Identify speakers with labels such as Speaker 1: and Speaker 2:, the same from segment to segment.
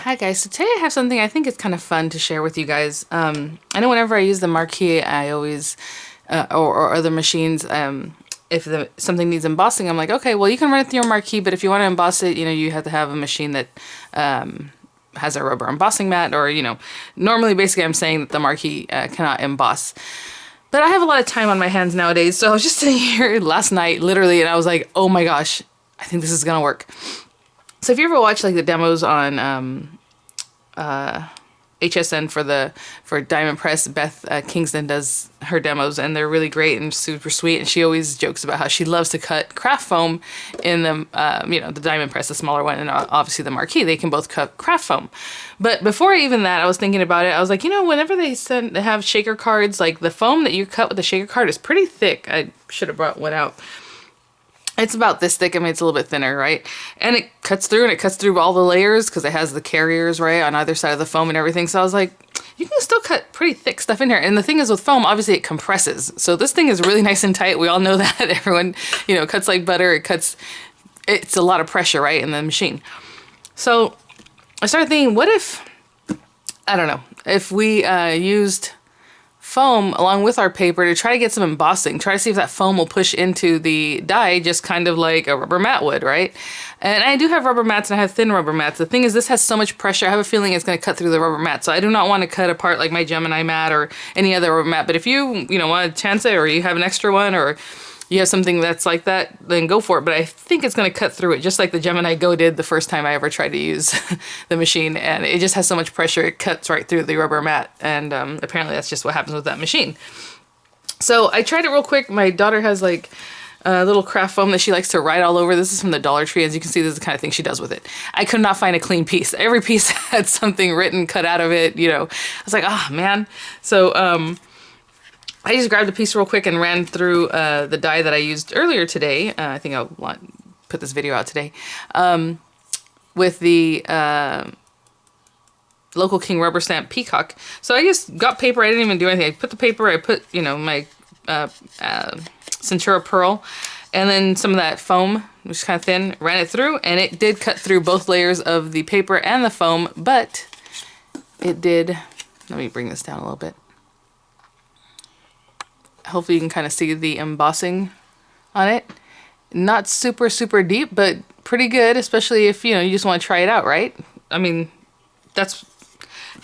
Speaker 1: Hi guys, so today I have something I think is kind of fun to share with you guys. I know whenever I use the Marquise, I always, or other machines, if something needs embossing, I'm like, okay, well you can run it through your Marquise, but if you want to emboss it, you have to have a machine that has a rubber embossing mat, or, normally basically I'm saying that the Marquise cannot emboss. But I have a lot of time on my hands nowadays, so I was just sitting here last night, literally, and I was like, oh my gosh, I think this is gonna work. So if you ever watch like the demos on HSN for Diamond Press, Beth Kingston does her demos, and they're really great and super sweet. And she always jokes about how she loves to cut craft foam in the the Diamond Press, the smaller one, and obviously the Marquise. They can both cut craft foam. But before even that, I was thinking about it. I was like, whenever they have shaker cards, like the foam that you cut with the shaker card is pretty thick. I should have brought one out. It's about this thick. I mean, it's a little bit thinner, right? And it cuts through all the layers because it has the carriers, right, on either side of the foam and everything. So I was like, you can still cut pretty thick stuff in here. And the thing is with foam, obviously it compresses. So this thing is really nice and tight. We all know that. Everyone, cuts like butter. It's a lot of pressure, right, in the machine. So I started thinking, what if, I don't know, if we used foam along with our paper to try to get some embossing, try to see if that foam will push into the die just kind of like a rubber mat would, right? And I do have rubber mats and I have thin rubber mats. The thing is, this has so much pressure, I have a feeling it's going to cut through the rubber mat. So I do not want to cut apart like my Gemini mat or any other rubber mat. But if you, want to chance it, or you have an extra one, or you have something that's like that, then go for it. But I think it's going to cut through it, just like the Gemini Go did the first time I ever tried to use the machine. And it just has so much pressure, it cuts right through the rubber mat. And apparently that's just what happens with that machine. So I tried it real quick. My daughter has like a little craft foam that she likes to write all over. This is from the Dollar Tree. As you can see, this is the kind of thing she does with it. I could not find a clean piece. Every piece had something written, cut out of it, I was like, oh man. So, I just grabbed a piece real quick and ran through the die that I used earlier today. I think I'll put this video out today. With the Local King rubber stamp Peacock. So I just got paper. I didn't even do anything. I put the paper. I put, my Centura Pearl. And then some of that foam, which is kind of thin, ran it through. And it did cut through both layers of the paper and the foam. But it did... Let me bring this down a little bit. Hopefully you can kind of see the embossing on it. Not super, super deep, but pretty good, especially if, you just want to try it out, right? I mean, that's...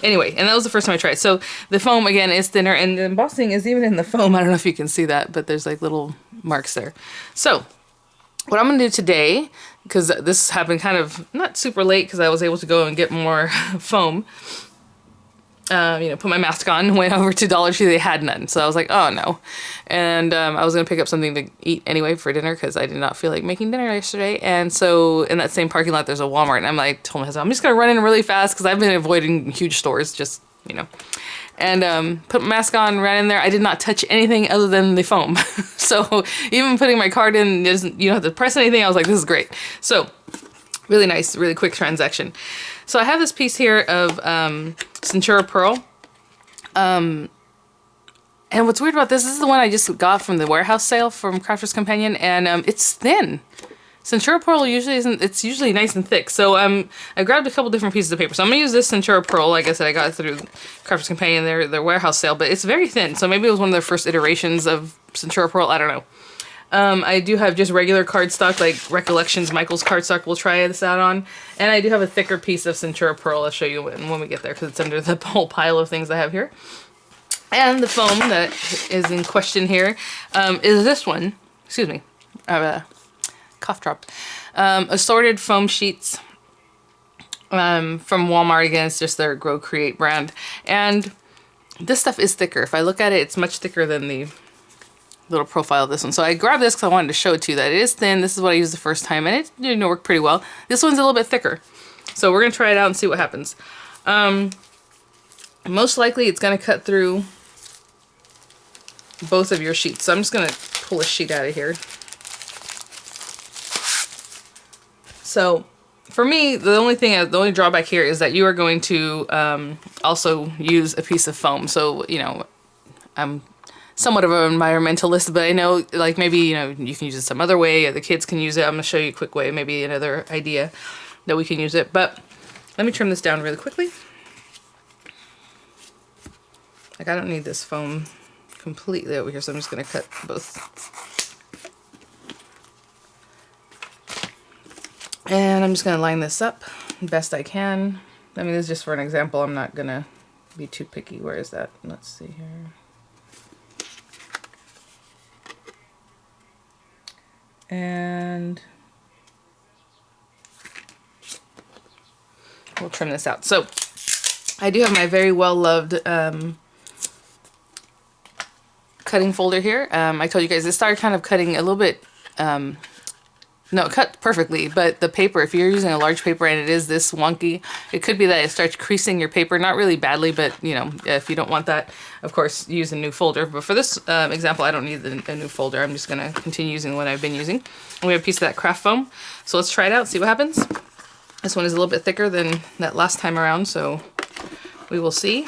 Speaker 1: Anyway, and that was the first time I tried it. So the foam, again, is thinner, and the embossing is even in the foam. I don't know if you can see that, but there's like little marks there. So what I'm going to do today, because this happened kind of not super late because I was able to go and get more foam, put my mask on, went over to Dollar Tree, they had none. So I was like, oh no. And I was going to pick up something to eat anyway for dinner because I did not feel like making dinner yesterday. And so in that same parking lot, there's a Walmart. And I'm like, told my husband, I'm just going to run in really fast because I've been avoiding huge stores, just, And put my mask on, ran in there. I did not touch anything other than the foam. So even putting my card in, you don't have to press anything. I was like, this is great. So really nice, really quick transaction. So I have this piece here of Centura Pearl. And what's weird about this is the one I just got from the warehouse sale from Crafter's Companion, and it's thin. Centura Pearl usually isn't, it's usually nice and thick. So I grabbed a couple different pieces of paper. So I'm gonna use this Centura Pearl. Like I said, I got it through Crafter's Companion, their warehouse sale, but it's very thin. So maybe it was one of their first iterations of Centura Pearl, I don't know. I do have just regular cardstock, like Recollections, Michael's cardstock we'll try this out on. And I do have a thicker piece of Centura Pearl. I'll show you when we get there because it's under the whole pile of things I have here. And the foam that is in question here is this one. Excuse me. I have a cough drop. Assorted foam sheets from Walmart. Again, it's just their Grow Create brand. And this stuff is thicker. If I look at it, it's much thicker than the little profile of this one. So I grabbed this because I wanted to show it to you that it is thin. This is what I used the first time, and it worked pretty well. This one's a little bit thicker. So we're going to try it out and see what happens. Most likely it's going to cut through both of your sheets. So I'm just going to pull a sheet out of here. So for me, the only drawback here is that you are going to also use a piece of foam. So, I'm somewhat of an environmentalist, but I know, like, maybe, you can use it some other way, or the kids can use it. I'm going to show you a quick way, maybe another idea that we can use it. But let me trim this down really quickly. Like, I don't need this foam completely over here, so I'm just going to cut both. And I'm just going to line this up best I can. I mean, this is just for an example. I'm not going to be too picky. Where is that? Let's see here. And we'll trim this out. So I do have my very well loved cutting folder here. I told you guys it started kind of cutting a little bit, no, it cut perfectly, but the paper, if you're using a large paper and it is this wonky, it could be that it starts creasing your paper, not really badly, but you know, if you don't want that, of course, use a new folder. But for this example, I don't need a new folder. I'm just gonna continue using what I've been using. And we have a piece of that craft foam. So let's try it out, see what happens. This one is a little bit thicker than that last time around, so we will see.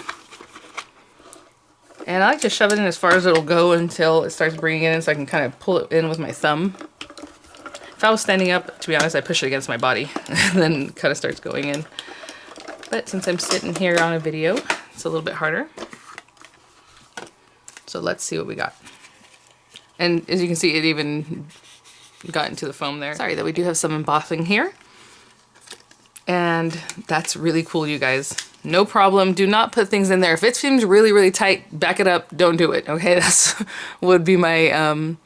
Speaker 1: And I like to shove it in as far as it'll go until it starts bringing it in, so I can kind of pull it in with my thumb. If I was standing up, to be honest, I push it against my body and then kind of starts going in. But since I'm sitting here on a video, it's a little bit harder. So let's see what we got. And as you can see, it even got into the foam there. Sorry that we do have some embossing here. And that's really cool, you guys. No problem. Do not put things in there. If it seems really, really tight, back it up. Don't do it. Okay, that's would be my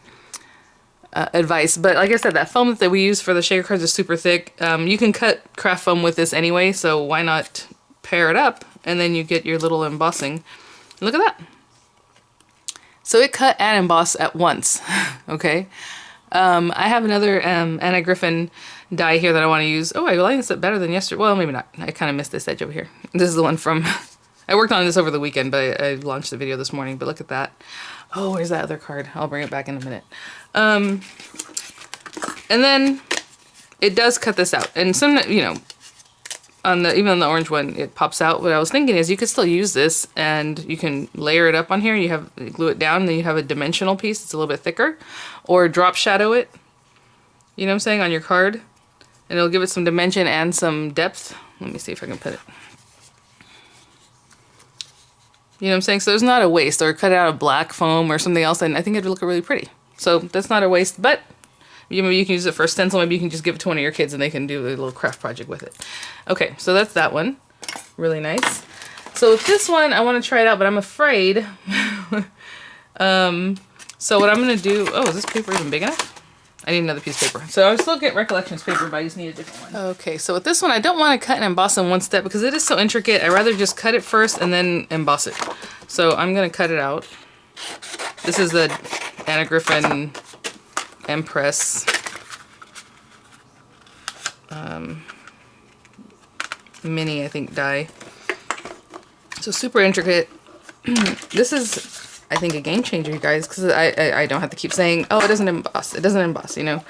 Speaker 1: advice. But like I said, that foam that we use for the shaker cards is super thick. You can cut craft foam with this anyway, so why not pair it up and then you get your little embossing. Look at that. So it cut and embossed at once. Okay. I have another Anna Griffin die here that I want to use. Oh, I like this better than yesterday. Well, maybe not. I kind of missed this edge over here. This is the one from... I worked on this over the weekend, but I launched the video this morning. But look at that. Oh, where's that other card? I'll bring it back in a minute. And then it does cut this out. And some, you know, even on the orange one, it pops out. What I was thinking is you could still use this and you can layer it up on here. You glue it down, and then you have a dimensional piece. It's a little bit thicker. Or drop shadow it, you know what I'm saying, on your card. And it'll give it some dimension and some depth. Let me see if I can put it. You know what I'm saying? So there's not a waste, or cut it out of black foam or something else, and I think it'd look really pretty. So that's not a waste, but maybe you can use it for a stencil. Maybe you can just give it to one of your kids and they can do a little craft project with it. Okay, so that's that one. Really nice. So with this one, I want to try it out, but I'm afraid. So what I'm going to do... Oh, is this paper even big enough? I need another piece of paper. So I was still get Recollections paper, but I just need a different one. Okay, so with this one, I don't want to cut and emboss in one step because it is so intricate. I'd rather just cut it first and then emboss it. So I'm going to cut it out. This is the Anna Griffin Empress mini, I think, die. So super intricate. This is, I think, a game changer, you guys, because I don't have to keep saying, oh, it doesn't emboss. It doesn't emboss, you know.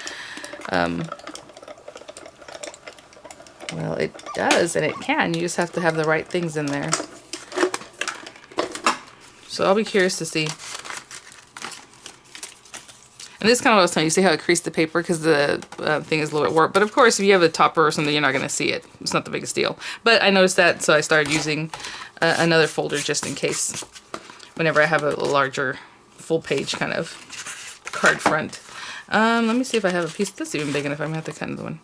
Speaker 1: Well, it does, and it can. You just have to have the right things in there. So I'll be curious to see. And this is kind of what I was telling you. See how it creased the paper because the thing is a little bit warped. But of course, if you have a topper or something, you're not going to see it. It's not the biggest deal. But I noticed that, so I started using another folder just in case. Whenever I have a larger full page kind of card front. Let me see if I have a piece that's even big enough. I'm going to have to cut another one.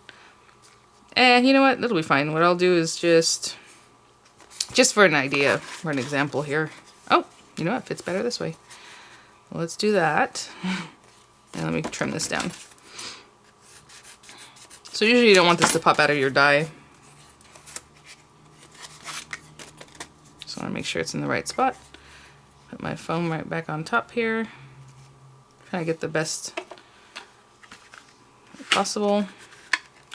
Speaker 1: And you know what? That'll be fine. What I'll do is just for an idea, for an example here. Oh, you know what? It fits better this way. Well, let's do that. And let me trim this down. So usually you don't want this to pop out of your die. Just want to make sure it's in the right spot. Put my foam right back on top here. Try to get the best possible.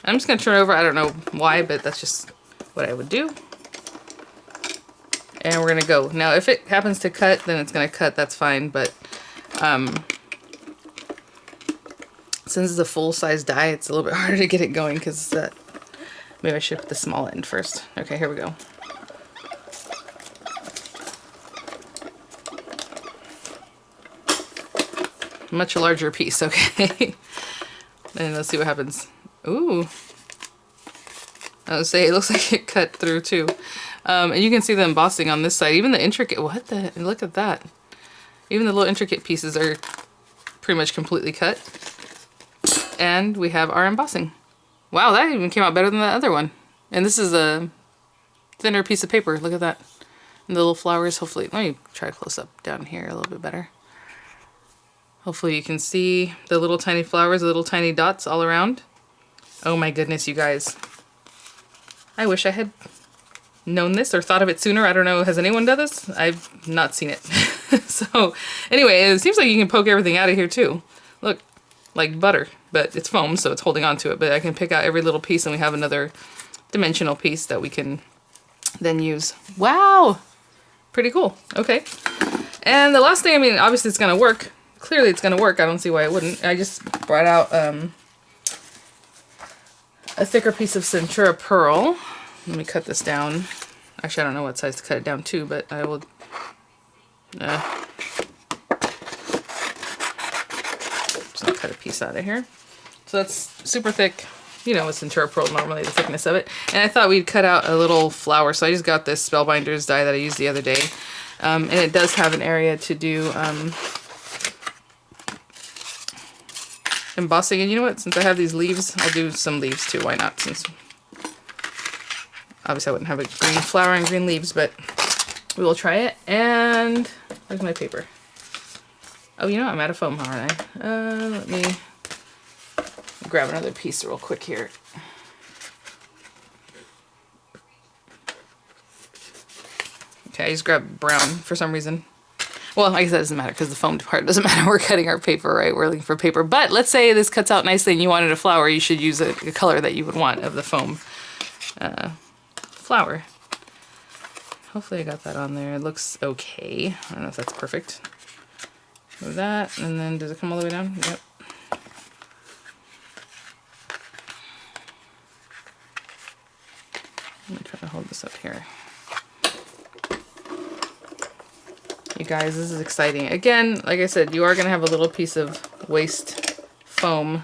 Speaker 1: I'm just going to turn it over. I don't know why, but that's just what I would do. And we're going to go. Now, if it happens to cut, then it's going to cut. That's fine. But since it's a full-size die, it's a little bit harder to get it going because maybe I should put the small end first. Okay, here we go. Much larger piece, okay. And let's see what happens. Ooh. I would say it looks like it cut through too. And you can see the embossing on this side. Even the intricate, what the, look at that. Even the little intricate pieces are pretty much completely cut. And we have our embossing. Wow, that even came out better than the other one. And this is a thinner piece of paper. Look at that. And the little flowers, hopefully, let me try close up down here a little bit better. Hopefully you can see the little tiny flowers, the little tiny dots all around. Oh my goodness, you guys. I wish I had known this or thought of it sooner. I don't know, has anyone done this? I've not seen it. So anyway, it seems like you can poke everything out of here too. Look, like butter, but it's foam, so it's holding on to it. But I can pick out every little piece and we have another dimensional piece that we can then use. Wow, pretty cool. Okay, and the last thing, I mean, obviously it's gonna work. Clearly it's gonna work. I don't see why it wouldn't. I just brought out a thicker piece of Centura Pearl. Let me cut this down. Actually, I don't know what size to cut it down to, but I will. Just gonna cut a piece out of here. So that's super thick. You know, it's Centura Pearl normally, the thickness of it. And I thought we'd cut out a little flower, so I just got this Spellbinders die that I used the other day. And it does have an area to do embossing. And you know what? Since I have these leaves, I'll do some leaves too. Why not? Since obviously I wouldn't have a green flower and green leaves, but we will try it. And where's my paper? Oh, you know, I'm out of foam, aren't I? Let me grab another piece real quick here. Okay, I just grabbed brown for some reason. Well, I guess that doesn't matter because the foamed part doesn't matter. We're cutting our paper, right? We're looking for paper. But let's say this cuts out nicely and you wanted a flower. You should use a color that you would want of the foam flower. Hopefully I got that on there. It looks okay. I don't know if that's perfect. Move that, and then does it come all the way down? Yep. Let me try to hold this up here. You guys, this is exciting. Again, like I said, you are going to have a little piece of waste foam,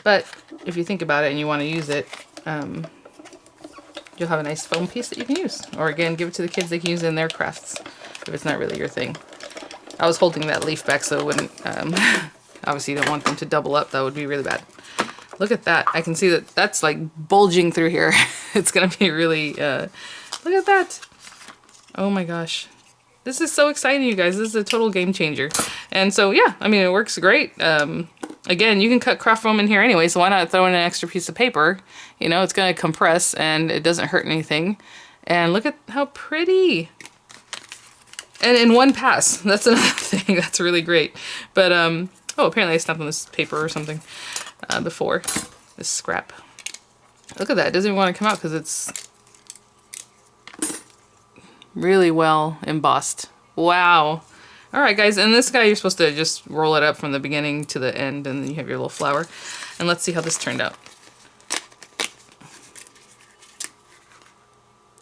Speaker 1: but if you think about it and you want to use it, you'll have a nice foam piece that you can use. Or again, give it to the kids, they can use it in their crafts if it's not really your thing. I was holding that leaf back so it wouldn't, obviously you don't want them to double up, that would be really bad. Look at that, I can see that that's like bulging through here. It's gonna be really, look at that. Oh my gosh. This is so exciting, you guys. This is a total game changer. And so, yeah, I mean, it works great. Again, you can cut craft foam in here anyway, so why not throw in an extra piece of paper? You know, it's going to compress and it doesn't hurt anything. And look at how pretty. And in one pass. That's another thing. That's really great. But, oh, apparently I stepped on this paper or something before. This scrap. Look at that. It doesn't even want to come out because it's really well embossed. Wow. All right, guys, and this guy, you're supposed to just roll it up from the beginning to the end, and then you have your little flower. And let's see how this turned out.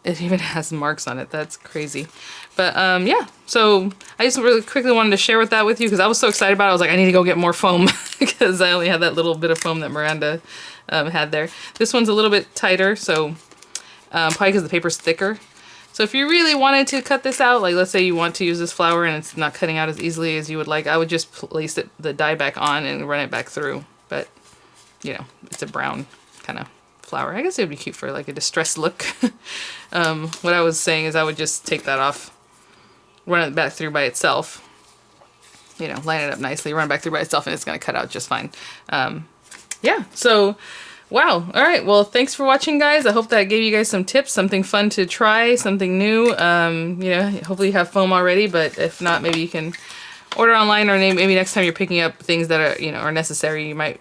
Speaker 1: It even has marks on it. That's crazy. But yeah, so I just really quickly wanted to share with you because I was so excited about it. I was like, I need to go get more foam because I only had that little bit of foam that Miranda had there. This one's a little bit tighter, so probably because the paper's thicker. So if you really wanted to cut this out, like let's say you want to use this flower and it's not cutting out as easily as you would like, I would just place the die back on and run it back through. But, you know, it's a brown kind of flower. I guess it would be cute for like a distressed look. What I was saying is I would just take that off, run it back through by itself. You know, line it up nicely, run it back through by itself, and it's going to cut out just fine. Yeah, so... wow. All right. Well, thanks for watching, guys. I hope that gave you guys some tips, something fun to try, something new. You know, hopefully you have foam already, but if not, maybe you can order online, or maybe next time you're picking up things that are, you know, are necessary, you might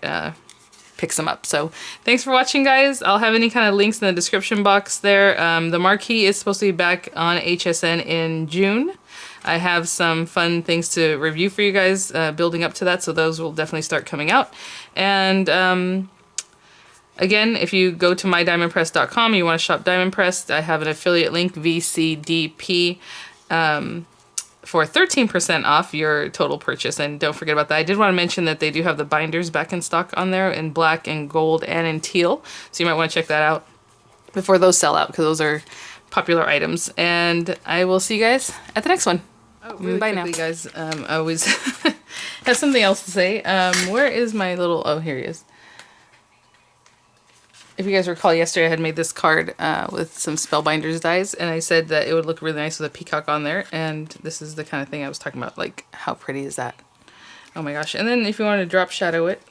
Speaker 1: pick some up. So thanks for watching, guys. I'll have any kind of links in the description box there. The Marquise is supposed to be back on HSN in June. I have some fun things to review for you guys building up to that, so those will definitely start coming out. And again, if you go to mydiamondpress.com, you want to shop Diamond Pressed, I have an affiliate link, VCDP, for 13% off your total purchase. And don't forget about that. I did want to mention that they do have the binders back in stock on there in black and gold and in teal. So you might want to check that out. before those sell out, because those are popular items. And I will see you guys at the next one. Oh, really bye quickly, now, guys. I always have something else to say. Where is my little? Oh, here he is. If you guys recall, yesterday I had made this card with some Spellbinders dies, and I said that it would look really nice with a peacock on there. And this is the kind of thing I was talking about. Like, how pretty is that? Oh my gosh! And then if you want to drop shadow it,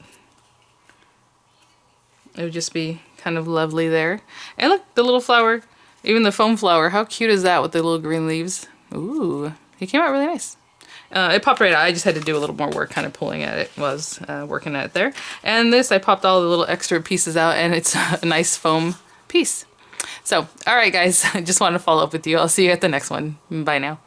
Speaker 1: it would just be kind of lovely there. And look, the little flower, even the foam flower. How cute is that with the little green leaves? Ooh. He came out really nice. It popped right out. I just had to do a little more work kind of pulling at it, working at it there. And this, I popped all the little extra pieces out, and it's a nice foam piece. So, alright guys, I just wanted to follow up with you. I'll see you at the next one. Bye now.